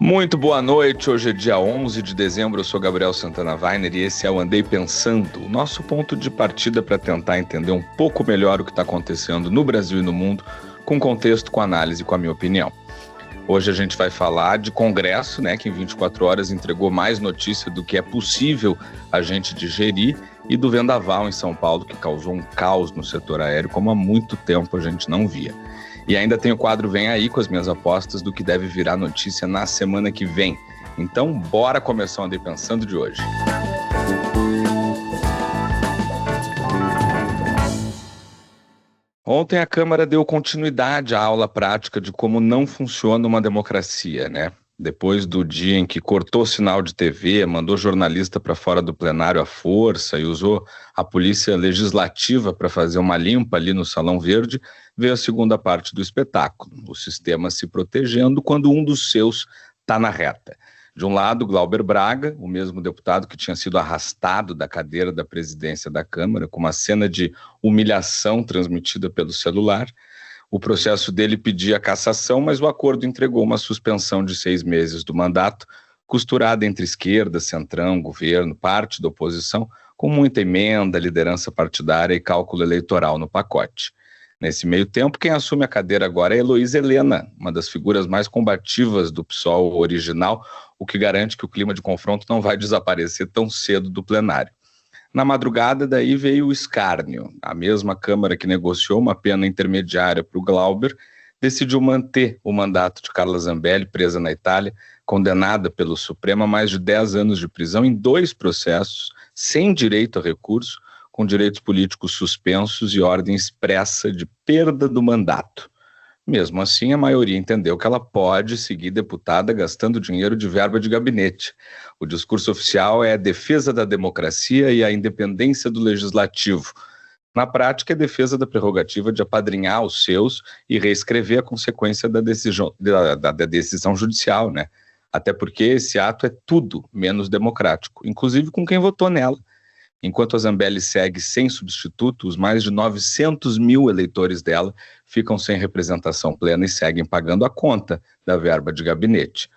Muito boa noite, hoje é dia 11 de dezembro, eu sou Gabriel Santana Weiner e esse é o Andei Pensando, o nosso ponto de partida para tentar entender um pouco melhor o que está acontecendo no Brasil e no mundo, com contexto, com análise e com a minha opinião. Hoje a gente vai falar de Congresso, que em 24 horas entregou mais notícia do que é possível a gente digerir, e do vendaval em São Paulo, que causou um caos no setor aéreo, como há muito tempo a gente não via. E ainda tem o quadro Vem Aí com as minhas apostas do que deve virar notícia na semana que vem. Então, bora começar o Andei Pensando de hoje. Ontem a Câmara deu continuidade à aula prática de como não funciona uma democracia, Depois do dia em que cortou o sinal de TV, mandou jornalista para fora do plenário à força e usou a polícia legislativa para fazer uma limpa ali no Salão Verde, veio a segunda parte do espetáculo, o sistema se protegendo quando um dos seus está na reta. De um lado, Glauber Braga, o mesmo deputado que tinha sido arrastado da cadeira da presidência da Câmara, com uma cena de humilhação transmitida pelo celular. O processo dele pedia cassação, mas o acordo entregou uma suspensão de 6 meses do mandato, costurada entre esquerda, centrão, governo, parte da oposição, com muita emenda, liderança partidária e cálculo eleitoral no pacote. Nesse meio tempo, quem assume a cadeira agora é Heloísa Helena, uma das figuras mais combativas do PSOL original, o que garante que o clima de confronto não vai desaparecer tão cedo do plenário. Na madrugada, daí veio o escárnio. A mesma Câmara que negociou uma pena intermediária para o Glauber decidiu manter o mandato de Carla Zambelli, presa na Itália, condenada pelo Supremo a mais de 10 anos de prisão em 2 processos, sem direito a recurso, com direitos políticos suspensos e ordem expressa de perda do mandato. Mesmo assim, a maioria entendeu que ela pode seguir deputada gastando dinheiro de verba de gabinete. O discurso oficial é a defesa da democracia e a independência do legislativo. Na prática, é a defesa da prerrogativa de apadrinhar os seus e reescrever a consequência da decisão judicial, Até porque esse ato é tudo menos democrático, inclusive com quem votou nela. Enquanto a Zambelli segue sem substituto, os mais de 900 mil eleitores dela ficam sem representação plena e seguem pagando a conta da verba de gabinete.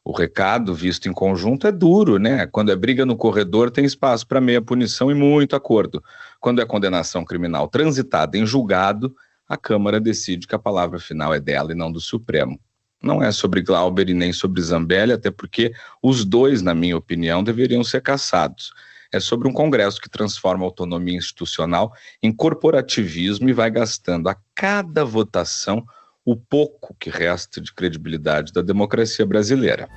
O recado, visto em conjunto, é duro, Quando é briga no corredor, tem espaço para meia punição e muito acordo. Quando é condenação criminal transitada em julgado, a Câmara decide que a palavra final é dela e não do Supremo. Não é sobre Glauber e nem sobre Zambelli, até porque os dois, na minha opinião, deveriam ser cassados. É sobre um Congresso que transforma a autonomia institucional em corporativismo e vai gastando a cada votação o pouco que resta de credibilidade da democracia brasileira.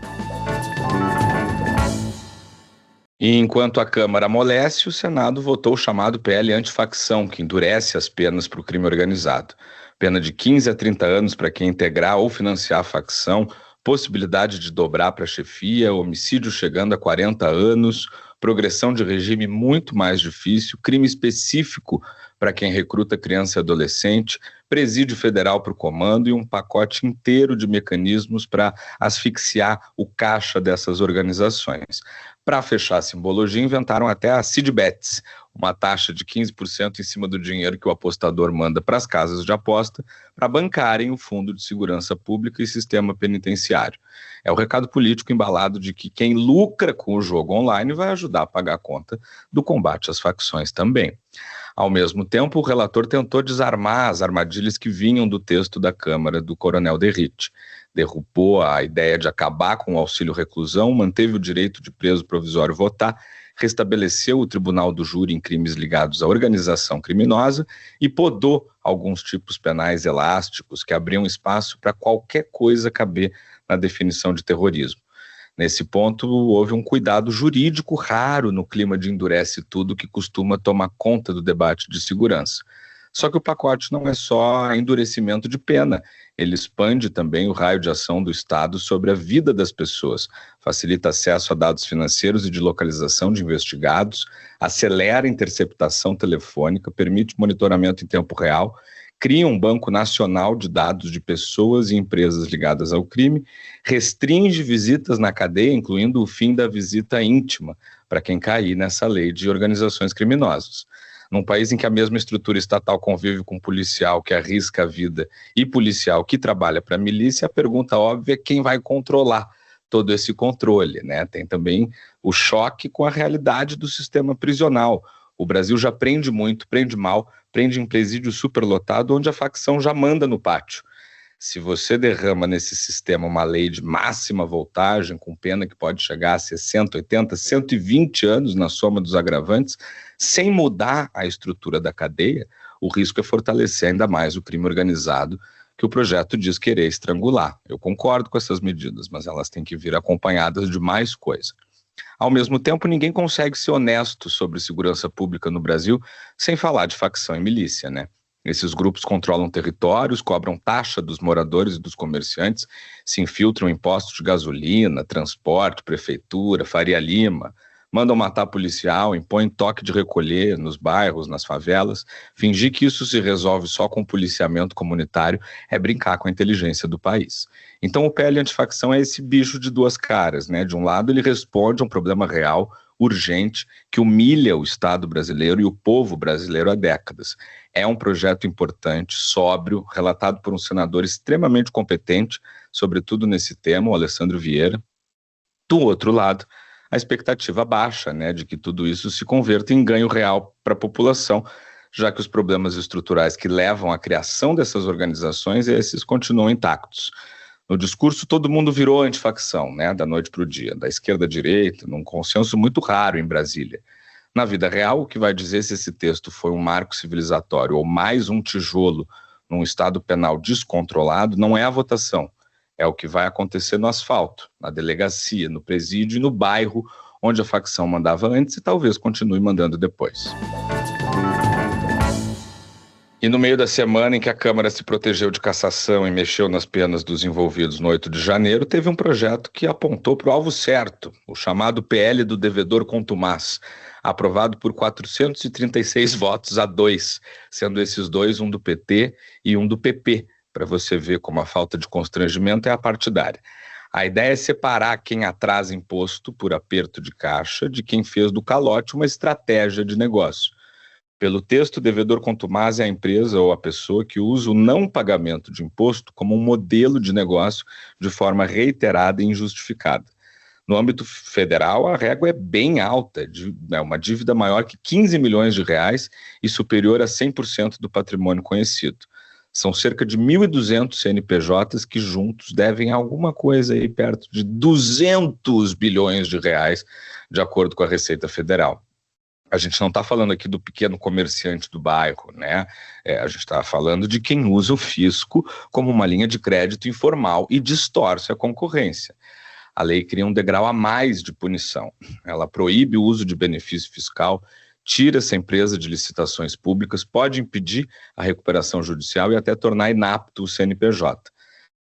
E enquanto a Câmara amolece, o Senado votou o chamado PL antifacção, que endurece as penas para o crime organizado. Pena de 15 a 30 anos para quem integrar ou financiar a facção, possibilidade de dobrar para a chefia, homicídio chegando a 40 anos, progressão de regime muito mais difícil, crime específico para quem recruta criança e adolescente, presídio federal para o comando e um pacote inteiro de mecanismos para asfixiar o caixa dessas organizações. Para fechar a simbologia, inventaram até a Seedbets, uma taxa de 15% em cima do dinheiro que o apostador manda para as casas de aposta para bancarem o Fundo de Segurança Pública e Sistema Penitenciário. É o recado político embalado de que quem lucra com o jogo online vai ajudar a pagar a conta do combate às facções também. Ao mesmo tempo, o relator tentou desarmar as armadilhas que vinham do texto da Câmara do Coronel Derrite. Derrubou a ideia de acabar com o auxílio-reclusão, manteve o direito de preso provisório votar, restabeleceu o tribunal do júri em crimes ligados à organização criminosa e podou alguns tipos penais elásticos que abriam espaço para qualquer coisa caber na definição de terrorismo. Nesse ponto, houve um cuidado jurídico raro no clima de endurece tudo que costuma tomar conta do debate de segurança. Só que o pacote não é só endurecimento de pena, ele expande também o raio de ação do Estado sobre a vida das pessoas, facilita acesso a dados financeiros e de localização de investigados, acelera a interceptação telefônica, permite monitoramento em tempo real, cria um banco nacional de dados de pessoas e empresas ligadas ao crime, restringe visitas na cadeia, incluindo o fim da visita íntima, para quem cair nessa lei de organizações criminosas. Num país em que a mesma estrutura estatal convive com policial que arrisca a vida e policial que trabalha para a milícia, a pergunta óbvia é quem vai controlar todo esse controle, né? Tem também o choque com a realidade do sistema prisional. O Brasil já prende muito, prende mal, prende em presídio superlotado, onde a facção já manda no pátio. Se você derrama nesse sistema uma lei de máxima voltagem, com pena que pode chegar a 60, 80, 120 anos na soma dos agravantes, sem mudar a estrutura da cadeia, o risco é fortalecer ainda mais o crime organizado, que o projeto diz querer estrangular. Eu concordo com essas medidas, mas elas têm que vir acompanhadas de mais coisa. Ao mesmo tempo, ninguém consegue ser honesto sobre segurança pública no Brasil sem falar de facção e milícia, né? Esses grupos controlam territórios, cobram taxa dos moradores e dos comerciantes, se infiltram em postos de gasolina, transporte, prefeitura, Faria Lima, mandam matar policial, impõem toque de recolher nos bairros, nas favelas. Fingir que isso se resolve só com policiamento comunitário é brincar com a inteligência do país. Então o PL antifacção é esse bicho de duas caras, né? De um lado ele responde a um problema real, urgente, que humilha o Estado brasileiro e o povo brasileiro há décadas. É um projeto importante, sóbrio, relatado por um senador extremamente competente, sobretudo nesse tema, o Alessandro Vieira. Do outro lado, a expectativa baixa, né, de que tudo isso se converta em ganho real para a população, já que os problemas estruturais que levam à criação dessas organizações, esses continuam intactos. No discurso, todo mundo virou antifacção, né, da noite para o dia, da esquerda à direita, num consenso muito raro em Brasília. Na vida real, o que vai dizer se esse texto foi um marco civilizatório ou mais um tijolo num Estado penal descontrolado não é a votação, é o que vai acontecer no asfalto, na delegacia, no presídio e no bairro onde a facção mandava antes e talvez continue mandando depois. E no meio da semana em que a Câmara se protegeu de cassação e mexeu nas penas dos envolvidos no 8 de janeiro, teve um projeto que apontou para o alvo certo, o chamado PL do devedor contumaz, aprovado por 436 votos a 2, sendo esses dois um do PT e um do PP, para você ver como a falta de constrangimento é apartidária. A ideia é separar quem atrasa imposto por aperto de caixa de quem fez do calote uma estratégia de negócio. Pelo texto, o devedor contumaz é a empresa ou a pessoa que usa o não pagamento de imposto como um modelo de negócio de forma reiterada e injustificada. No âmbito federal, a régua é bem alta, é uma dívida maior que 15 milhões de reais e superior a 100% do patrimônio conhecido. São cerca de 1.200 CNPJs que juntos devem alguma coisa aí perto de 200 bilhões de reais, de acordo com a Receita Federal. A gente não está falando aqui do pequeno comerciante do bairro, né? A gente está falando de quem usa o fisco como uma linha de crédito informal e distorce a concorrência. A lei cria um degrau a mais de punição. Ela proíbe o uso de benefício fiscal, tira essa empresa de licitações públicas, pode impedir a recuperação judicial e até tornar inapto o CNPJ.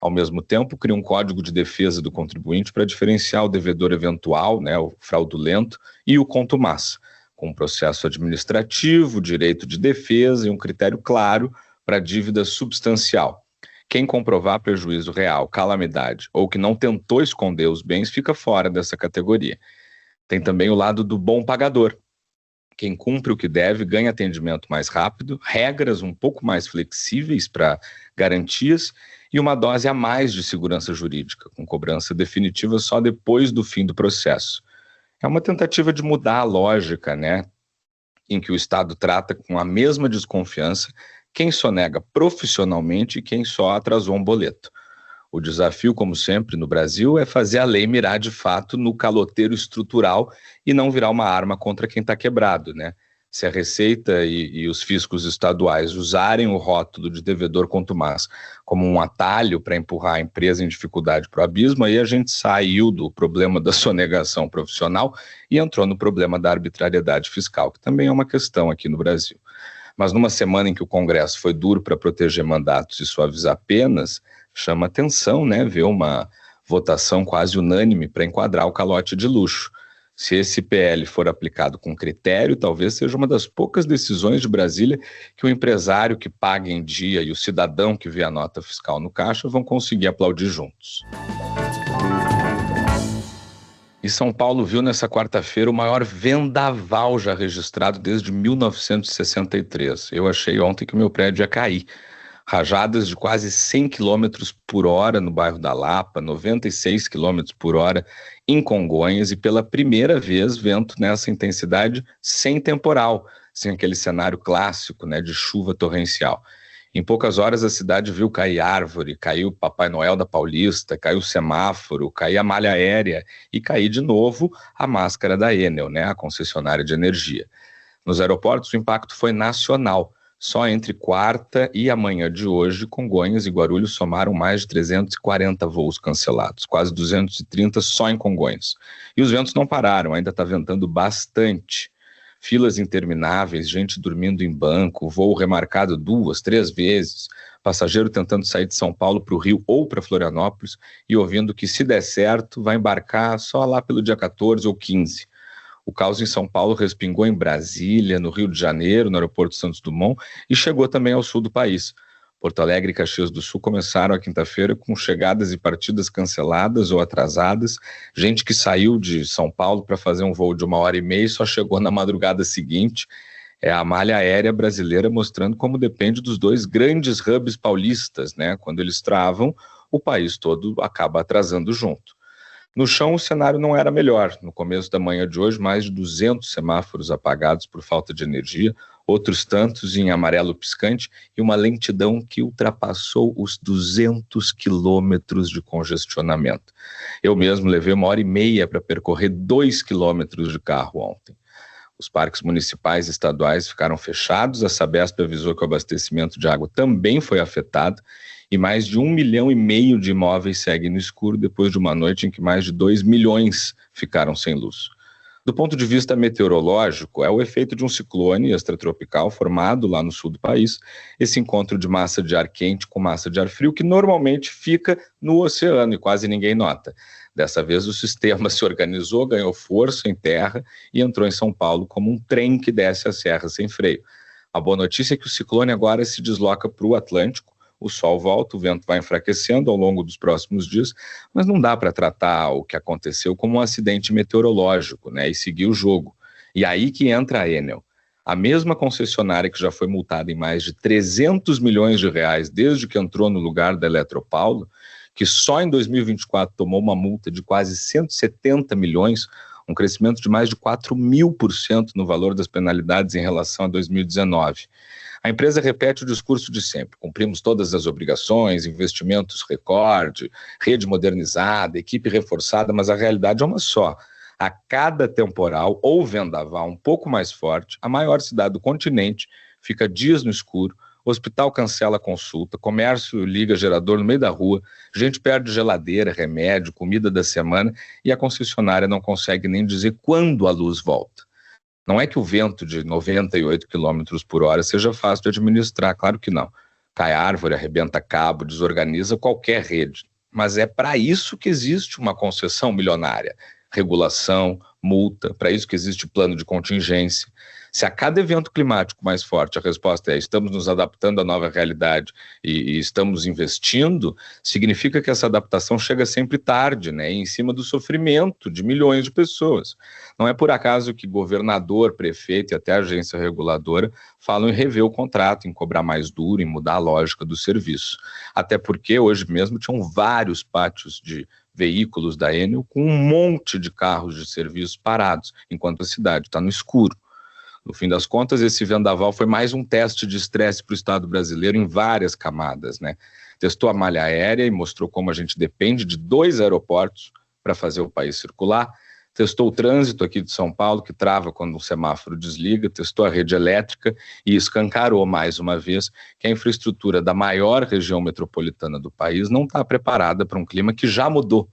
Ao mesmo tempo, cria um código de defesa do contribuinte para diferenciar o devedor eventual, né, o fraudulento, e o contumaz, com um processo administrativo, direito de defesa e um critério claro para dívida substancial. Quem comprovar prejuízo real, calamidade ou que não tentou esconder os bens fica fora dessa categoria. Tem também o lado do bom pagador. Quem cumpre o que deve ganha atendimento mais rápido, regras um pouco mais flexíveis para garantias e uma dose a mais de segurança jurídica, com cobrança definitiva só depois do fim do processo. É uma tentativa de mudar a lógica, né, em que o Estado trata com a mesma desconfiança quem sonega profissionalmente e quem só atrasou um boleto. O desafio, como sempre, no Brasil é fazer a lei mirar de fato no caloteiro estrutural e não virar uma arma contra quem está quebrado, né? Se a Receita e os fiscos estaduais usarem o rótulo de devedor contumaz como um atalho para empurrar a empresa em dificuldade para o abismo, aí a gente saiu do problema da sonegação profissional e entrou no problema da arbitrariedade fiscal, que também é uma questão aqui no Brasil. Mas numa semana em que o Congresso foi duro para proteger mandatos e suavizar penas, chama atenção, né, ver uma votação quase unânime para enquadrar o calote de luxo. Se esse PL for aplicado com critério, talvez seja uma das poucas decisões de Brasília que o empresário que paga em dia e o cidadão que vê a nota fiscal no caixa vão conseguir aplaudir juntos. E São Paulo viu nessa quarta-feira o maior vendaval já registrado desde 1963. Eu achei ontem que o meu prédio ia cair. Rajadas de quase 100 km por hora no bairro da Lapa, 96 km por hora em Congonhas e pela primeira vez vento nessa intensidade sem temporal, sem aquele cenário clássico, né, de chuva torrencial. Em poucas horas a cidade viu cair árvore, caiu o Papai Noel da Paulista, caiu o semáforo, caiu a malha aérea e cair de novo a máscara da Enel, né, a concessionária de energia. Nos aeroportos o impacto foi nacional. Só entre quarta e amanhã de hoje, Congonhas e Guarulhos somaram mais de 340 voos cancelados, quase 230 só em Congonhas. E os ventos não pararam, ainda está ventando bastante. Filas intermináveis, gente dormindo em banco, voo remarcado 2, 3 vezes, passageiro tentando sair de São Paulo para o Rio ou para Florianópolis e ouvindo que, se der certo, vai embarcar só lá pelo dia 14 ou 15. O caos em São Paulo respingou em Brasília, no Rio de Janeiro, no aeroporto Santos Dumont e chegou também ao sul do país. Porto Alegre e Caxias do Sul começaram a quinta-feira com chegadas e partidas canceladas ou atrasadas. Gente que saiu de São Paulo para fazer um voo de 1h30 e só chegou na madrugada seguinte. É a malha aérea brasileira mostrando como depende dos dois grandes hubs paulistas, né? Quando eles travam, o país todo acaba atrasando junto. No chão, o cenário não era melhor. No começo da manhã de hoje, mais de 200 semáforos apagados por falta de energia, outros tantos em amarelo piscante e uma lentidão que ultrapassou os 200 quilômetros de congestionamento. Eu mesmo levei 1h30 para percorrer 2 quilômetros de carro ontem. Os parques municipais e estaduais ficaram fechados, a Sabesp avisou que o abastecimento de água também foi afetado e mais de 1,5 milhão de imóveis seguem no escuro depois de uma noite em que mais de 2 milhões ficaram sem luz. Do ponto de vista meteorológico, é o efeito de um ciclone extratropical formado lá no sul do país, esse encontro de massa de ar quente com massa de ar frio que normalmente fica no oceano e quase ninguém nota. Dessa vez o sistema se organizou, ganhou força em terra e entrou em São Paulo como um trem que desce a serra sem freio. A boa notícia é que o ciclone agora se desloca para o Atlântico, o sol volta, o vento vai enfraquecendo ao longo dos próximos dias, mas não dá para tratar o que aconteceu como um acidente meteorológico, né, e seguir o jogo. E aí que entra a Enel. A mesma concessionária que já foi multada em mais de 300 milhões de reais desde que entrou no lugar da Eletropaulo, que só em 2024 tomou uma multa de quase 170 milhões, um crescimento de mais de 4.000% no valor das penalidades em relação a 2019. A empresa repete o discurso de sempre: cumprimos todas as obrigações, investimentos recorde, rede modernizada, equipe reforçada, mas a realidade é uma só. A cada temporal ou vendaval um pouco mais forte, a maior cidade do continente fica dias no escuro, o hospital cancela a consulta, comércio liga gerador no meio da rua, gente perde geladeira, remédio, comida da semana e a concessionária não consegue nem dizer quando a luz volta. Não é que o vento de 98 km por hora seja fácil de administrar, claro que não. Cai árvore, arrebenta cabo, desorganiza qualquer rede. Mas é para isso que existe uma concessão milionária. Regulação, multa, para isso que existe plano de contingência. Se a cada evento climático mais forte a resposta é estamos nos adaptando à nova realidade e estamos investindo, significa que essa adaptação chega sempre tarde, né, em cima do sofrimento de milhões de pessoas. Não é por acaso que governador, prefeito e até agência reguladora falam em rever o contrato, em cobrar mais duro, em mudar a lógica do serviço. Até porque hoje mesmo tinham vários pátios de veículos da Enel com um monte de carros de serviço parados, enquanto a cidade está no escuro. No fim das contas, esse vendaval foi mais um teste de estresse para o Estado brasileiro em várias camadas, né? Testou a malha aérea e mostrou como a gente depende de 2 aeroportos para fazer o país circular. Testou o trânsito aqui de São Paulo, que trava quando um semáforo desliga. Testou a rede elétrica e escancarou mais uma vez que a infraestrutura da maior região metropolitana do país não está preparada para um clima que já mudou.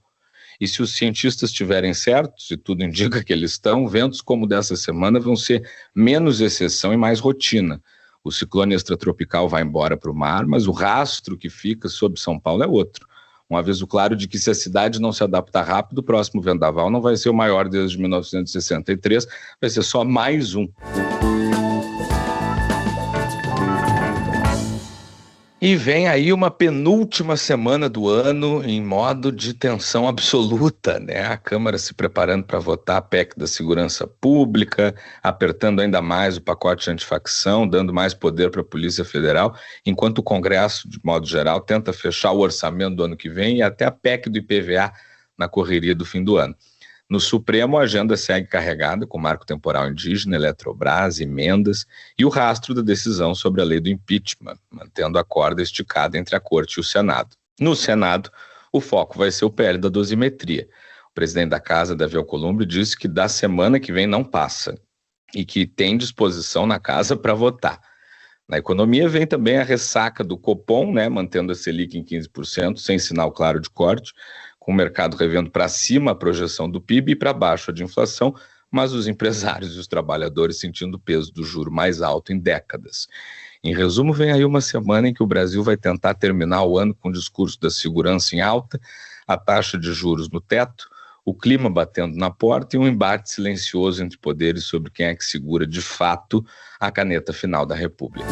E se os cientistas estiverem certos, e tudo indica que eles estão, ventos como dessa semana vão ser menos exceção e mais rotina. O ciclone extratropical vai embora para o mar, mas o rastro que fica sobre São Paulo é outro. Um aviso claro de que se a cidade não se adaptar rápido, o próximo vendaval não vai ser o maior desde 1963, vai ser só mais um. E vem aí uma penúltima semana do ano em modo de tensão absoluta, né? A Câmara se preparando para votar a PEC da segurança pública, apertando ainda mais o pacote antifacção, dando mais poder para a Polícia Federal, enquanto o Congresso, de modo geral, tenta fechar o orçamento do ano que vem e até a PEC do IPVA na correria do fim do ano. No Supremo, a agenda segue carregada com marco temporal indígena, Eletrobras, emendas e o rastro da decisão sobre a lei do impeachment, mantendo a corda esticada entre a Corte e o Senado. No Senado, o foco vai ser o PL da dosimetria. O presidente da Casa, Davi Alcolumbre, disse que da semana que vem não passa e que tem disposição na Casa para votar. Na economia vem também a ressaca do Copom, né, mantendo a Selic em 15%, sem sinal claro de corte, com o mercado revendo para cima a projeção do PIB e para baixo a de inflação, mas os empresários e os trabalhadores sentindo o peso do juro mais alto em décadas. Em resumo, vem aí uma semana em que o Brasil vai tentar terminar o ano com o discurso da segurança em alta, a taxa de juros no teto, o clima batendo na porta e um embate silencioso entre poderes sobre quem é que segura de fato a caneta final da República.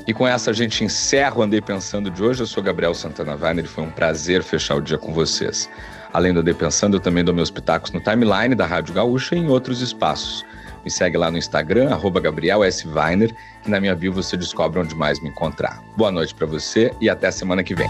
E com essa a gente encerra o Andei Pensando de hoje. Eu sou Gabriel Santana Weiner e foi um prazer fechar o dia com vocês. Além do Andei Pensando, eu também dou meus pitacos no timeline da Rádio Gaúcha e em outros espaços. Me segue lá no Instagram, @GabrielSWeiner, que na minha bio você descobre onde mais me encontrar. Boa noite para você e até a semana que vem.